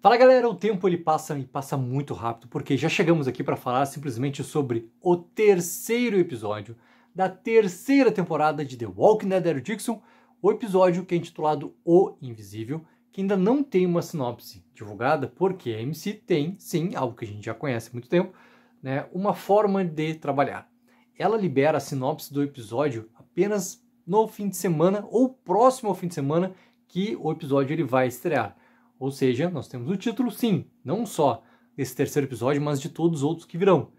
Fala galera, o tempo ele passa e passa muito rápido, porque já chegamos aqui para falar simplesmente sobre o terceiro episódio da terceira temporada de The Walking Dead Daryl Dixon, o episódio que é intitulado O Invisível, que ainda não tem uma sinopse divulgada, porque a AMC tem, sim, algo que a gente já conhece há muito tempo, né, uma forma de trabalhar. Ela libera a sinopse do episódio apenas no fim de semana, ou próximo ao fim de semana que o episódio ele vai estrear. Ou seja, nós temos o título, sim, não só desse terceiro episódio, mas de todos os outros que virão.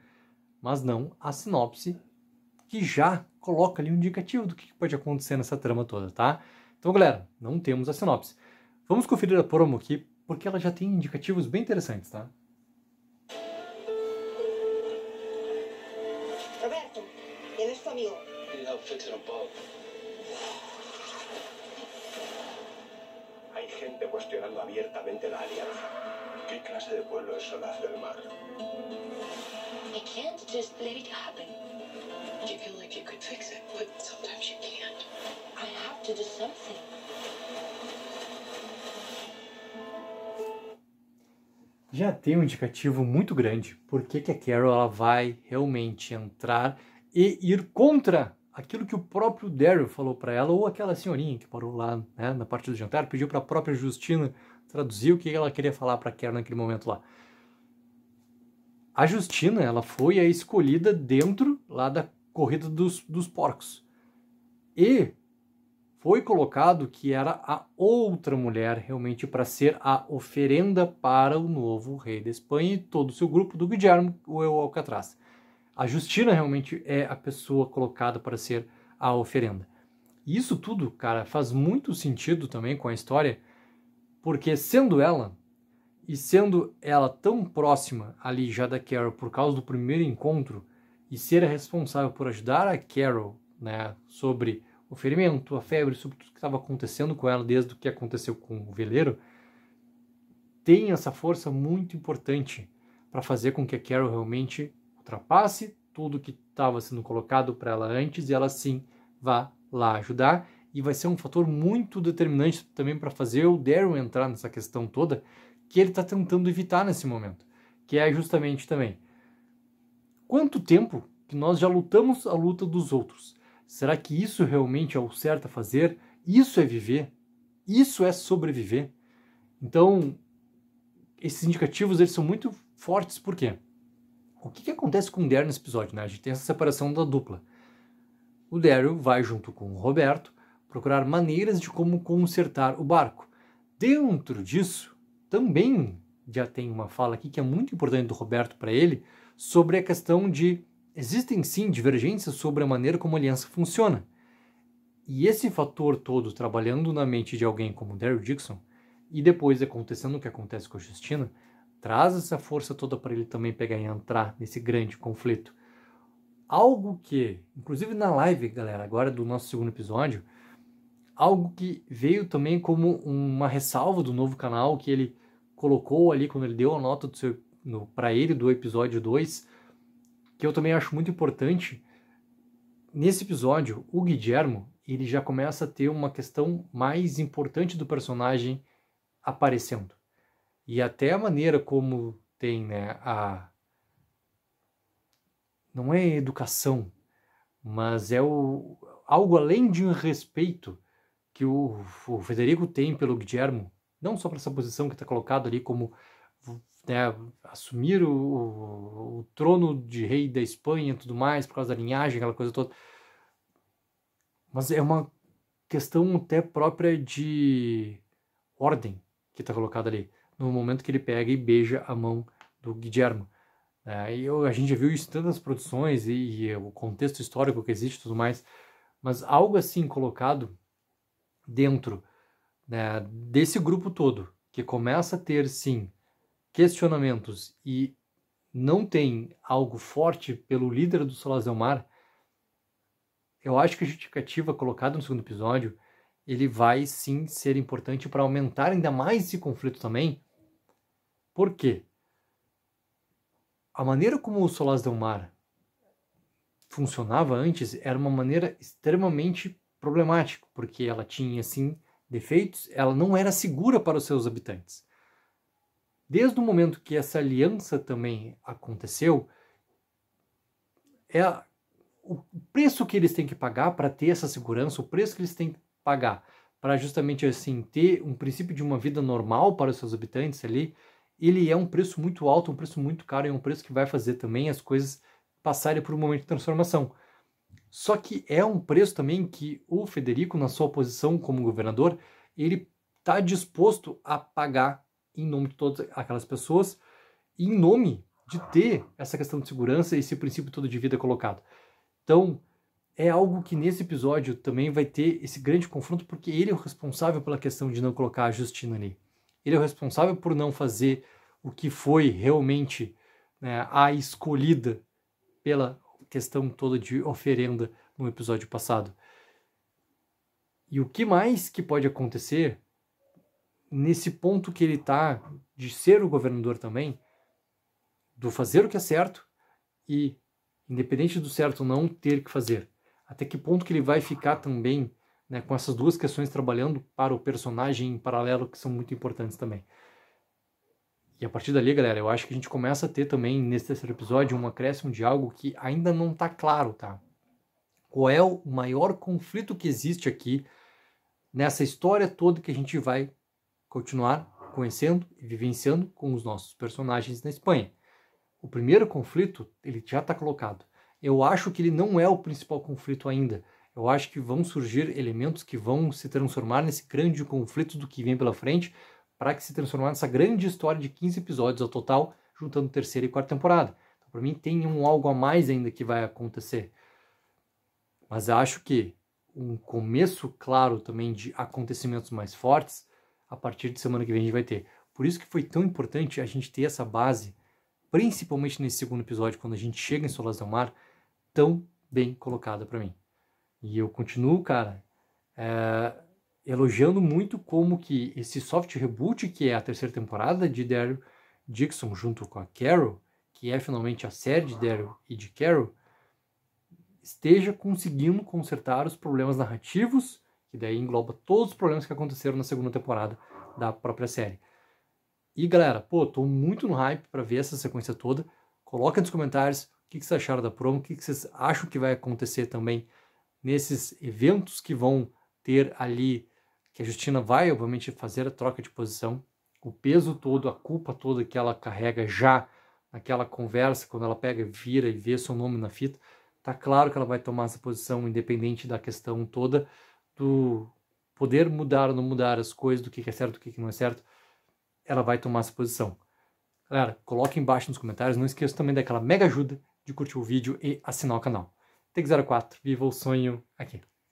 Mas não a sinopse, que já coloca ali um indicativo do que pode acontecer nessa trama toda, tá? Então, galera, não temos a sinopse. Vamos conferir a promo aqui, porque ela já tem indicativos bem interessantes, tá? Roberto, ¿quién es tu amigo? No, fixing a bug. Hay gente cuestionando abiertamente la alianza. ¿Qué clase de pueblo es Solaz del Mar? You can't just let it happen. You feel like you could fix it, but sometimes you can't. I have to do something. Já tem um indicativo muito grande por que a Carol ela vai realmente entrar e ir contra aquilo que o próprio Daryl falou para ela, ou aquela senhorinha que parou lá, né, na parte do jantar, pediu para a própria Justina traduzir o que ela queria falar para Carol naquele momento lá. A Justina, ela foi a escolhida dentro lá da corrida dos porcos. E foi colocado que era a outra mulher realmente para ser a oferenda para o novo rei da Espanha e todo o seu grupo do Guillermo, o Alcatraz. A Justina realmente é a pessoa colocada para ser a oferenda. E isso tudo, cara, faz muito sentido também com a história, porque sendo ela, e sendo ela tão próxima ali já da Carol por causa do primeiro encontro, e ser a responsável por ajudar a Carol, né, sobre o ferimento, a febre, sobre tudo que estava acontecendo com ela desde o que aconteceu com o veleiro, tem essa força muito importante para fazer com que a Carol realmente ultrapasse tudo que estava sendo colocado para ela antes e ela sim vá lá ajudar, e vai ser um fator muito determinante também para fazer o Daryl entrar nessa questão toda que ele está tentando evitar nesse momento, que é justamente também quanto tempo que nós já lutamos a luta dos outros. Será que isso realmente é o certo a fazer? Isso é viver? Isso é sobreviver? Então, esses indicativos eles são muito fortes, por quê? O que acontece com o Daryl nesse episódio? Né? A gente tem essa separação da dupla. O Daryl vai junto com o Roberto procurar maneiras de como consertar o barco. Dentro disso, também já tem uma fala aqui que é muito importante do Roberto para ele sobre a questão de existem sim divergências sobre a maneira como a aliança funciona. E esse fator todo trabalhando na mente de alguém como Daryl Dixon e depois acontecendo o que acontece com a Justina, traz essa força toda para ele também pegar e entrar nesse grande conflito. Algo que, inclusive na live, galera, agora do nosso segundo episódio, algo que veio também como uma ressalva do novo canal que ele colocou ali quando ele deu a nota para ele do episódio 2, que eu também acho muito importante. Nesse episódio, o Guillermo ele já começa a ter uma questão mais importante do personagem aparecendo. E até a maneira como tem, né, não é educação, mas é algo além de um respeito que o Federico tem pelo Guillermo, não só para essa posição que está colocado ali como, né, assumir o trono de rei da Espanha e tudo mais, por causa da linhagem, aquela coisa toda, mas é uma questão até própria de ordem que está colocada ali, no momento que ele pega e beija a mão do Guillermo. A gente já viu isso em tantas produções e o contexto histórico que existe e tudo mais, mas algo assim colocado dentro, né, desse grupo todo, que começa a ter, sim, questionamentos e não tem algo forte pelo líder do Solaz del Mar, eu acho que a justificativa colocada no segundo episódio, ele vai sim ser importante para aumentar ainda mais esse conflito também. Por quê? A maneira como o Solaz del Mar funcionava antes era uma maneira extremamente problemática, porque ela tinha, sim, defeitos, ela não era segura para os seus habitantes. desde o momento que essa aliança também aconteceu, o preço que eles têm que pagar para ter essa segurança, o preço que eles têm que pagar para justamente assim ter um princípio de uma vida normal para os seus habitantes ali, ele é um preço muito alto, um preço muito caro, e é um preço que vai fazer também as coisas passarem por um momento de transformação. Só que é um preço também que o Federico, na sua posição como governador, ele está disposto a pagar em nome de todas aquelas pessoas, e em nome de ter essa questão de segurança e esse princípio todo de vida colocado. Então, é algo que nesse episódio também vai ter esse grande confronto, porque ele é o responsável pela questão de não colocar a Justina ali. Ele é o responsável por não fazer o que foi realmente, né, a escolhida pela questão toda de oferenda no episódio passado. E o que mais que pode acontecer nesse ponto que ele está de ser o governador também, do fazer o que é certo e, independente do certo, não ter que fazer. Até que ponto que ele vai ficar também, né, com essas duas questões trabalhando para o personagem em paralelo, que são muito importantes também. E a partir dali, galera, eu acho que a gente começa a ter também, nesse terceiro episódio, um acréscimo de algo que ainda não está claro, tá? Qual é o maior conflito que existe aqui nessa história toda que a gente vai continuar conhecendo e vivenciando com os nossos personagens na Espanha. O primeiro conflito, ele já está colocado. Eu acho que ele não é o principal conflito ainda. Eu acho que vão surgir elementos que vão se transformar nesse grande conflito do que vem pela frente, para que se transformar nessa grande história de 15 episódios ao total, juntando terceira e quarta temporada. Então, para mim, tem algo a mais ainda que vai acontecer. Mas acho que um começo claro também de acontecimentos mais fortes, a partir de semana que vem a gente vai ter. Por isso que foi tão importante a gente ter essa base, principalmente nesse segundo episódio, quando a gente chega em Solas del Mar, tão bem colocada para mim. E eu continuo, cara, elogiando muito como que esse soft reboot, que é a terceira temporada de Daryl Dixon junto com a Carol, que é finalmente a série de Daryl e de Carol, esteja conseguindo consertar os problemas narrativos, que daí engloba todos os problemas que aconteceram na segunda temporada da própria série. E galera, tô muito no hype para ver essa sequência toda. Coloca nos comentários o que vocês acharam da promo, o que vocês acham que vai acontecer também nesses eventos que vão ter ali, que a Justina vai, obviamente, fazer a troca de posição, o peso todo, a culpa toda que ela carrega já naquela conversa, quando ela pega, vira e vê seu nome na fita, tá claro que ela vai tomar essa posição, independente da questão toda do poder mudar ou não mudar as coisas, do que é certo, do que não é certo, ela vai tomar essa posição. Galera, coloque embaixo nos comentários, não esqueça também daquela mega ajuda de curtir o vídeo e assinar o canal. Take04, viva o sonho aqui.